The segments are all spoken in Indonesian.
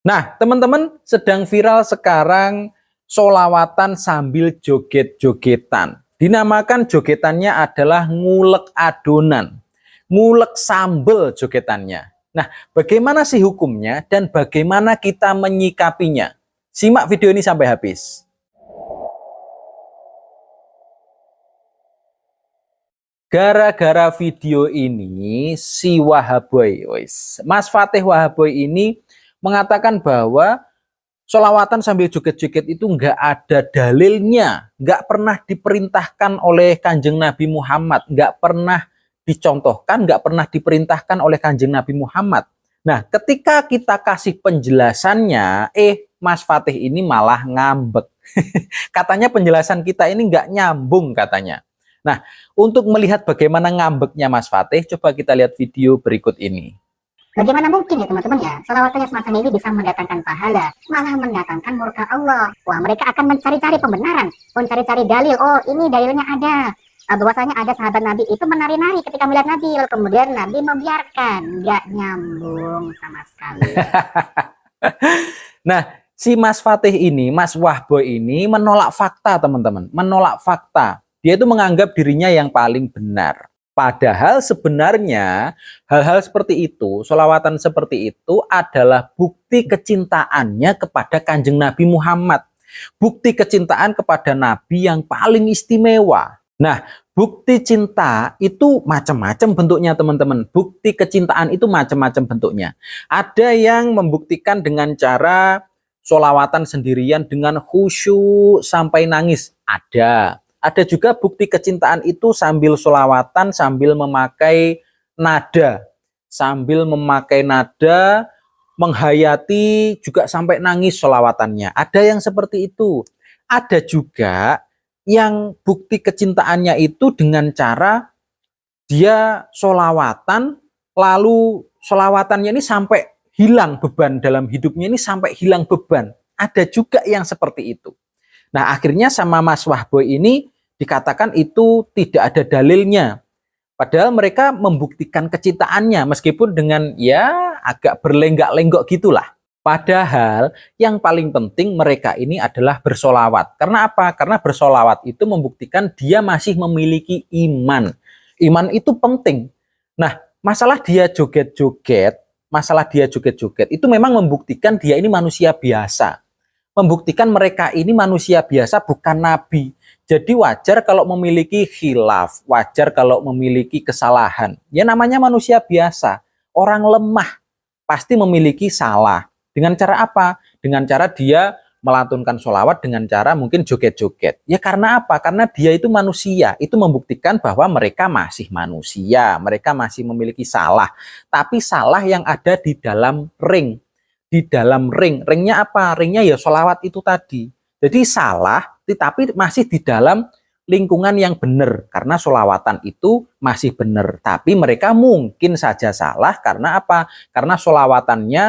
Nah, teman-teman, sedang viral sekarang solawatan sambil joget-jogetan. Dinamakan jogetannya adalah ngulek adonan, ngulek sambel jogetannya. Nah, bagaimana sih hukumnya dan bagaimana kita menyikapinya? Simak video ini sampai habis. Gara-gara video ini, si Wahaboy, Mas Fatih Wahaboy ini mengatakan bahwa sholawatan sambil joget-joget itu nggak ada dalilnya, nggak pernah diperintahkan oleh Kanjeng Nabi Muhammad, nggak pernah dicontohkan, nggak pernah diperintahkan oleh Kanjeng Nabi Muhammad. Nah, ketika kita kasih penjelasannya, Mas Fatih ini malah ngambek. Katanya penjelasan kita ini nggak nyambung katanya. Nah, untuk melihat bagaimana ngambeknya Mas Fatih, coba kita lihat video berikut ini. Bagaimana mungkin ya teman-teman ya, sholawatnya semacam ini bisa mendatangkan pahala, malah mendatangkan murka Allah. Wah, mereka akan mencari-cari pembenaran, mencari-cari dalil. Oh, ini dalilnya ada. Bahwasanya ada sahabat Nabi itu menari-nari ketika melihat Nabi, lalu kemudian Nabi membiarkan. Nggak nyambung sama sekali. Nah, si Mas Fatih ini, Mas Wahboy ini menolak fakta teman-teman, menolak fakta. Dia itu menganggap dirinya yang paling benar. Padahal sebenarnya hal-hal seperti itu, sholawatan seperti itu adalah bukti kecintaannya kepada Kanjeng Nabi Muhammad. Bukti kecintaan kepada Nabi yang paling istimewa. Nah, bukti cinta itu macam-macam bentuknya teman-teman. Bukti kecintaan itu macam-macam bentuknya. Ada yang membuktikan dengan cara sholawatan sendirian dengan khusyuk sampai nangis. Ada juga bukti kecintaan itu sambil sholawatan, sambil memakai nada. Sambil memakai nada, menghayati juga sampai nangis sholawatannya. Ada yang seperti itu. Ada juga yang bukti kecintaannya itu dengan cara dia sholawatan, lalu sholawatannya ini sampai hilang beban dalam hidupnya ini, sampai hilang beban. Ada juga yang seperti itu. Nah, akhirnya sama Mas Wahboy ini dikatakan itu tidak ada dalilnya. Padahal mereka membuktikan kecintaannya meskipun dengan ya agak berlenggak-lenggok gitulah. Padahal yang paling penting mereka ini adalah bersolawat. Karena apa? Karena bersolawat itu membuktikan dia masih memiliki iman. Iman itu penting. Nah, masalah dia joget-joget itu memang membuktikan dia ini manusia biasa. Membuktikan mereka ini manusia biasa, bukan nabi. Jadi wajar kalau memiliki khilaf, wajar kalau memiliki kesalahan. Ya namanya manusia biasa, orang lemah, pasti memiliki salah. Dengan cara apa? Dengan cara dia melantunkan sholawat dengan cara mungkin joget-joget. Ya karena apa? Karena dia itu manusia. Itu membuktikan bahwa mereka masih manusia, mereka masih memiliki salah. Tapi salah yang ada di dalam ring. Di dalam ringnya apa? Ringnya ya sholawat itu tadi. Jadi salah, tetapi masih di dalam lingkungan yang benar. Karena sholawatan itu masih benar. Tapi mereka mungkin saja salah karena apa? Karena sholawatannya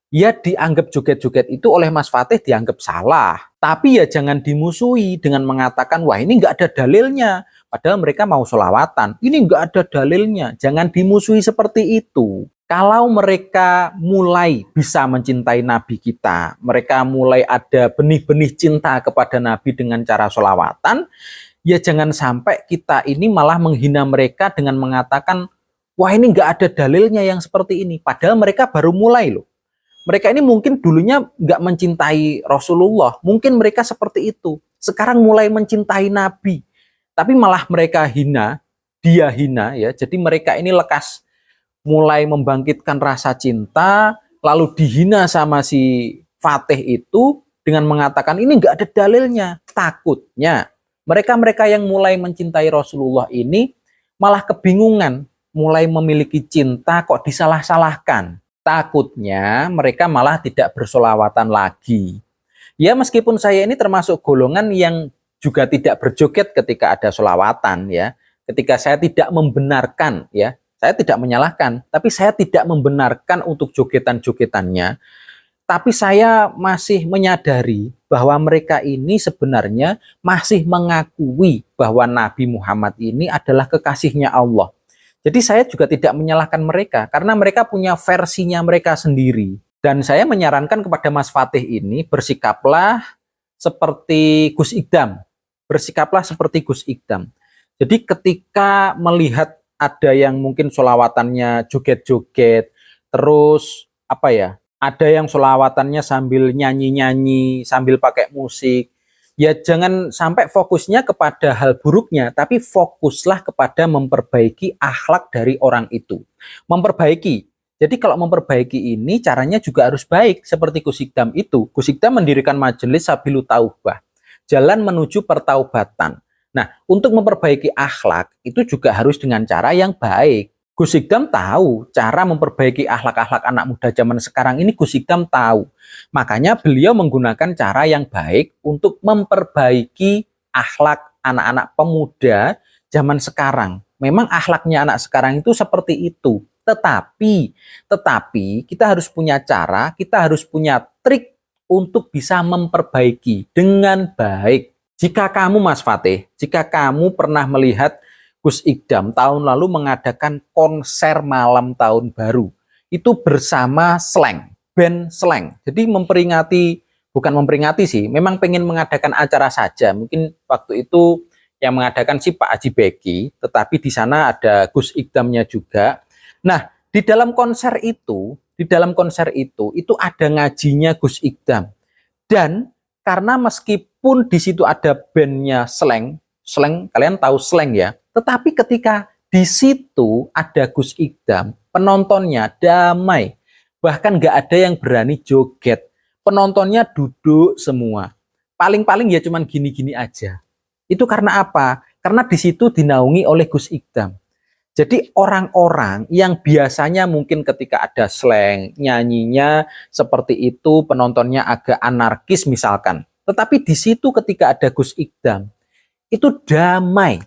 ya dianggap joget-joget itu oleh Mas Fatih dianggap salah. Tapi ya jangan dimusuhi dengan mengatakan, wah ini nggak ada dalilnya. Padahal mereka mau sholawatan. Ini nggak ada dalilnya. Jangan dimusuhi seperti itu. Kalau mereka mulai bisa mencintai Nabi kita, mereka mulai ada benih-benih cinta kepada Nabi dengan cara sholawatan, ya jangan sampai kita ini malah menghina mereka dengan mengatakan, wah ini nggak ada dalilnya yang seperti ini. Padahal mereka baru mulai loh. Mereka ini mungkin dulunya nggak mencintai Rasulullah, mungkin mereka seperti itu. Sekarang mulai mencintai Nabi, tapi malah mereka hina, dia hina ya. Jadi mereka ini lekas mulai membangkitkan rasa cinta, lalu dihina sama si Fatih itu dengan mengatakan ini nggak ada dalilnya. Takutnya mereka-mereka yang mulai mencintai Rasulullah ini malah kebingungan, mulai memiliki cinta kok disalah-salahkan. Takutnya mereka malah tidak bersolawatan lagi. Ya meskipun saya ini termasuk golongan yang juga tidak berjoget ketika ada solawatan ya. Ketika saya tidak membenarkan ya. Saya tidak menyalahkan, tapi saya tidak membenarkan untuk jogetan-jogetannya. Tapi saya masih menyadari bahwa mereka ini sebenarnya masih mengakui bahwa Nabi Muhammad ini adalah kekasihnya Allah. Jadi saya juga tidak menyalahkan mereka, karena mereka punya versinya mereka sendiri. Dan saya menyarankan kepada Mas Fatih ini bersikaplah seperti Gus Idam. Bersikaplah seperti Gus Idam. Jadi ketika melihat ada yang mungkin sholawatannya joget-joget, terus apa ya, ada yang sholawatannya sambil nyanyi-nyanyi, sambil pakai musik, ya jangan sampai fokusnya kepada hal buruknya, tapi fokuslah kepada memperbaiki akhlak dari orang itu. Memperbaiki. Jadi kalau memperbaiki ini caranya juga harus baik, seperti Gus Ikdam itu. Gus Ikdam mendirikan majelis Sabilu Taubah, jalan menuju pertaubatan. Nah, untuk memperbaiki akhlak itu juga harus dengan cara yang baik. Gus Ikdam tahu cara memperbaiki akhlak-akhlak anak muda zaman sekarang ini, Gus Ikdam tahu. Makanya beliau menggunakan cara yang baik untuk memperbaiki akhlak anak-anak pemuda zaman sekarang. Memang akhlaknya anak sekarang itu seperti itu. Tetapi kita harus punya cara, kita harus punya trik untuk bisa memperbaiki dengan baik. Jika kamu Mas Fatih, jika kamu pernah melihat Gus Ikdam tahun lalu mengadakan konser malam tahun baru, itu bersama Slank, band Slank. Jadi bukan memperingati sih, memang pengen mengadakan acara saja. Mungkin waktu itu yang mengadakan si Pak Haji Beki, tetapi di sana ada Gus Ikdamnya juga. Nah, di dalam konser itu ada ngajinya Gus Ikdam. Dan karena meskipun di situ ada bandnya Slank, kalian tahu Slank ya, tetapi ketika di situ ada Gus Ikdam, penontonnya damai, bahkan nggak ada yang berani joget, penontonnya duduk semua, paling-paling ya cuman gini-gini aja. Itu karena apa? Karena di situ dinaungi oleh Gus Ikdam. Jadi orang-orang yang biasanya mungkin ketika ada Slank, nyanyinya seperti itu, penontonnya agak anarkis misalkan. Tetapi di situ ketika ada Gus Ikdam, itu damai,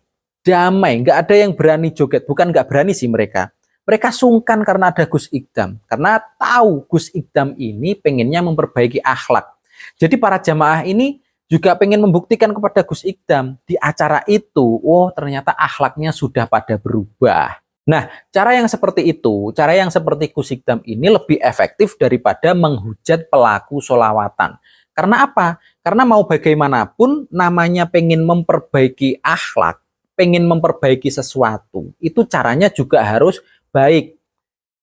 nggak ada yang berani joget. Bukan nggak berani sih mereka. Mereka sungkan karena ada Gus Ikdam. Karena tahu Gus Ikdam ini pengennya memperbaiki akhlak. Jadi para jamaah ini juga pengen membuktikan kepada Gus Ikdam di acara itu, oh ternyata akhlaknya sudah pada berubah. Nah, cara yang seperti itu, cara yang seperti Gus Ikdam ini lebih efektif daripada menghujat pelaku sholawatan. Karena apa? Karena mau bagaimanapun namanya pengen memperbaiki akhlak, pengen memperbaiki sesuatu, itu caranya juga harus baik.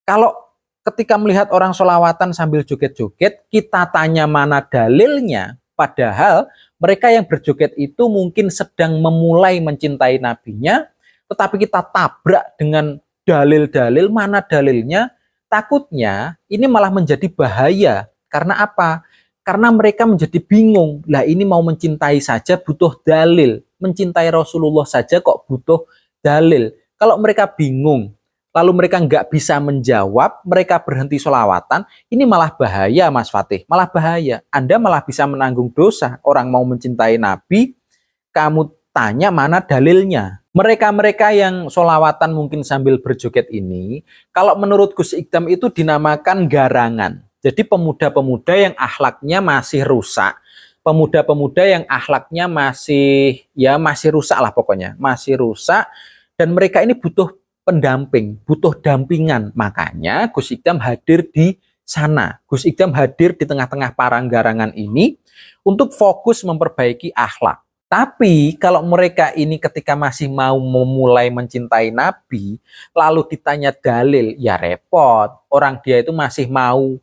Kalau ketika melihat orang sholawatan sambil joget-joget, kita tanya mana dalilnya, padahal mereka yang berjoget itu mungkin sedang memulai mencintai nabinya, tetapi kita tabrak dengan dalil-dalil, mana dalilnya, takutnya ini malah menjadi bahaya. Karena apa? Karena mereka menjadi bingung, lah ini mau mencintai saja butuh dalil, mencintai Rasulullah saja kok butuh dalil. Kalau mereka bingung, lalu mereka nggak bisa menjawab, mereka berhenti sholawatan, ini malah bahaya Mas Fatih, malah bahaya. Anda malah bisa menanggung dosa. Orang mau mencintai Nabi, kamu tanya mana dalilnya. Mereka-mereka yang sholawatan mungkin sambil berjoget ini, kalau menurut Gus Ikdam itu dinamakan garangan. Jadi pemuda-pemuda yang akhlaknya masih rusak, pemuda-pemuda yang akhlaknya masih rusak lah pokoknya, masih rusak, dan mereka ini butuh pendamping, butuh dampingan. Makanya Gus Ikdam hadir di sana. Gus Ikdam hadir di tengah-tengah para garangan ini untuk fokus memperbaiki akhlak. Tapi kalau mereka ini ketika masih mau memulai mencintai Nabi, lalu ditanya dalil, ya repot. Orang dia itu masih mau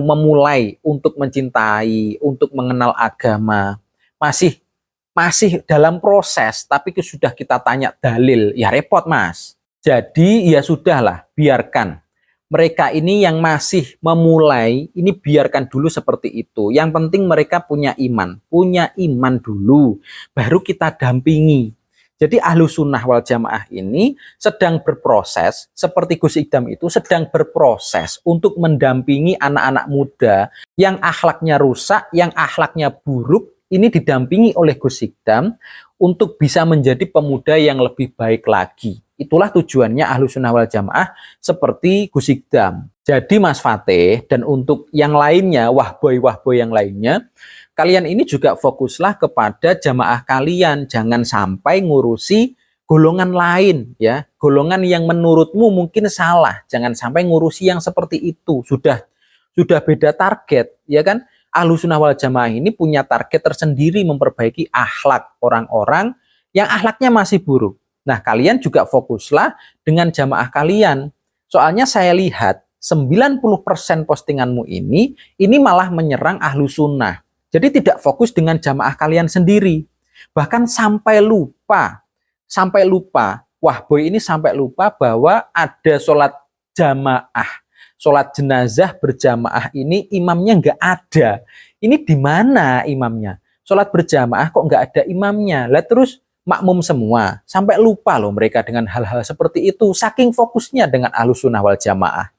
memulai untuk mencintai, untuk mengenal agama. Masih dalam proses, tapi sudah kita tanya dalil, ya repot Mas. Jadi ya sudahlah, biarkan. Mereka ini yang masih memulai, ini biarkan dulu seperti itu. Yang penting mereka punya iman dulu, baru kita dampingi. Jadi Ahlus Sunnah wal Jamaah ini sedang berproses, seperti Gus Ikdam itu sedang berproses untuk mendampingi anak-anak muda yang akhlaknya rusak, yang akhlaknya buruk, ini didampingi oleh Gus Ikdam untuk bisa menjadi pemuda yang lebih baik lagi. Itulah tujuannya Ahlus Sunnah wal Jamaah seperti Gus Ikdam. Jadi Mas Fatih dan untuk yang lainnya, wahboy-wahboy yang lainnya, kalian ini juga fokuslah kepada jamaah kalian. Jangan sampai ngurusi golongan lain, ya, golongan yang menurutmu mungkin salah. Jangan sampai ngurusi yang seperti itu. Sudah sudah beda target, ya kan? Ahlussunnah wal Jamaah ini punya target tersendiri memperbaiki akhlak orang-orang yang akhlaknya masih buruk. Nah, kalian juga fokuslah dengan jamaah kalian. Soalnya saya lihat 90% postinganmu ini malah menyerang Ahlussunnah. Jadi tidak fokus dengan jamaah kalian sendiri. Bahkan sampai lupa, Wahboy ini sampai lupa bahwa ada sholat jamaah. Sholat jenazah berjamaah ini imamnya nggak ada. Ini di mana imamnya? Sholat berjamaah kok nggak ada imamnya? Lah terus makmum semua. Sampai lupa loh mereka dengan hal-hal seperti itu. Saking fokusnya dengan Ahlussunnah wal Jamaah.